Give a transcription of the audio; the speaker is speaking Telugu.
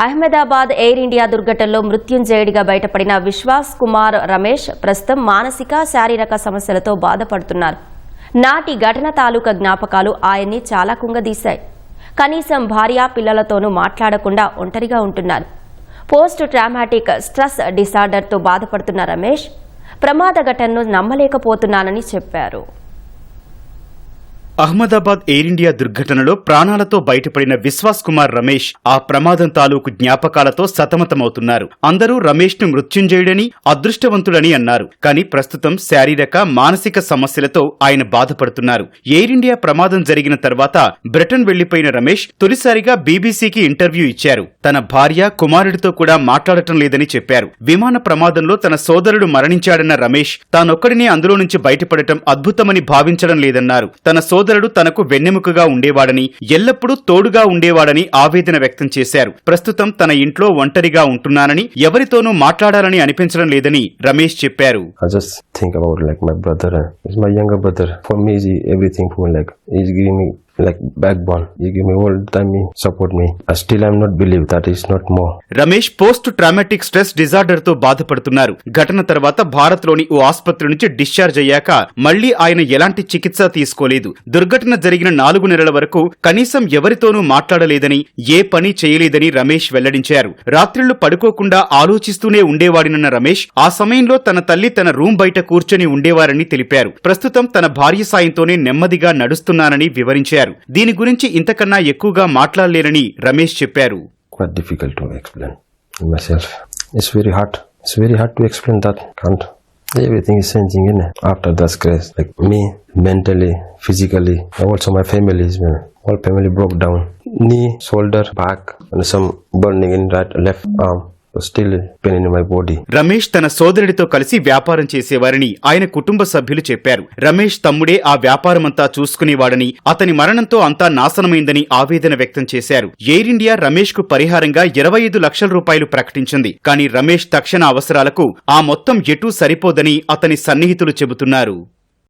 అహ్మదాబాద్ ఎయిర్ ఇండియా దుర్ఘటనలో మృత్యుంజయుడిగా బయటపడిన విశ్వాస్ కుమార్ రమేష్ ప్రస్తుతం మానసిక శారీరక సమస్యలతో బాధపడుతున్నారు. నాటి ఘటన తాలూకా జ్ఞాపకాలు ఆయన్ని చాలా కుంగదీశాయి. కనీసం భార్య పిల్లలతోనూ మాట్లాడకుండా ఒంటరిగా ఉంటున్నారు. పోస్ట్ ట్రామాటిక్ స్ట్రెస్ డిసార్డర్తో బాధపడుతున్న రమేష్ ప్రమాద ఘటనను నమ్మలేకపోతున్నానని చెప్పారు. అహ్మదాబాద్ ఎయిర్ ఇండియా దుర్ఘటనలో ప్రాణాలతో బయటపడిన విశ్వాస్ కుమార్ రమేష్ ఆ ప్రమాదం తాలూకు జ్ఞాపకాలతో సతమతమవుతున్నారు. అందరూ రమేష్ ను మృత్యుంజయుడని, అదృష్టవంతుడని అన్నారు. కానీ ప్రస్తుతం శారీరక మానసిక సమస్యలతో ఆయన బాధపడుతున్నారు. ఎయిర్ ఇండియా ప్రమాదం జరిగిన తర్వాత బ్రిటన్ వెళ్లిపోయిన రమేష్ తొలిసారిగా బీబీసీకి ఇంటర్వ్యూ ఇచ్చారు. తన భార్య కుమారుడితో కూడా మాట్లాడటం లేదని చెప్పారు. విమాన ప్రమాదంలో తన సోదరుడు మరణించాడన్న రమేష్ తానొక్కడినే అందులో నుంచి బయటపడటం అద్భుతమని భావించడం లేదన్నారు. తన సోదరుడు తనకు వెన్నెముకగా ఉండేవాడని, ఎల్లప్పుడూ తోడుగా ఉండేవాడని ఆవేదన వ్యక్తం చేశారు. ప్రస్తుతం తన ఇంట్లో ఒంటరిగా ఉంటున్నానని, ఎవరితోనూ మాట్లాడాలని అనిపించడం లేదని రమేష్ చెప్పారు. backbone. You give me all the time, you support me. Still I'm not believe that is not more. Ramesh post traumatic stress disorder తో బాధపడుతున్నారు. ఘటన తర్వాత భారత్ లోని ఓ ఆసుపత్రి నుంచి డిశ్చార్జ్ అయ్యాక మళ్లీ ఆయన ఎలాంటి చికిత్స తీసుకోలేదు. దుర్ఘటన జరిగిన 4 నెలల వరకు కనీసం ఎవరితోనూ మాట్లాడలేదని, ఏ పని చేయలేదని రమేష్ వెల్లడించారు. రాత్రిళ్లు పడుకోకుండా ఆలోచిస్తూనే ఉండేవాడినన్న రమేష్ ఆ సమయంలో తన తల్లి తన రూమ్ బయట కూర్చొని ఉండేవారని తెలిపారు. ప్రస్తుతం తన భార్య సాయంతోనే నెమ్మదిగా నడుస్తున్నానని వివరించారు. దీని గురించి ఇంతకన్నా ఎక్కువగా మాట్లాడలేరని రమేష్ చెప్పారు. Quite difficult to explain myself. It's very hard to explain that. Can't. Everything is changing in after that crash. Like me, mentally, physically, also my family is all family broke down. Knee, shoulder, back, and some burning in right left arm. Still pain in my body. Ramesh తన సోదరుడితో కలిసి వ్యాపారం చేసేవారని ఆయన కుటుంబ సభ్యులు చెప్పారు. రమేష్ తమ్ముడే ఆ వ్యాపారమంతా చూసుకునేవాడని, అతని మరణంతో అంతా నాశనమైందని ఆవేదన వ్యక్తం చేశారు. ఎయిర్ ఇండియా రమేష్ కు పరిహారంగా 25 లక్షల రూపాయలు ప్రకటించింది. కానీ రమేష్ తక్షణ అవసరాలకు ఆ మొత్తం ఎటూ సరిపోదని అతని సన్నిహితులు చెబుతున్నారు.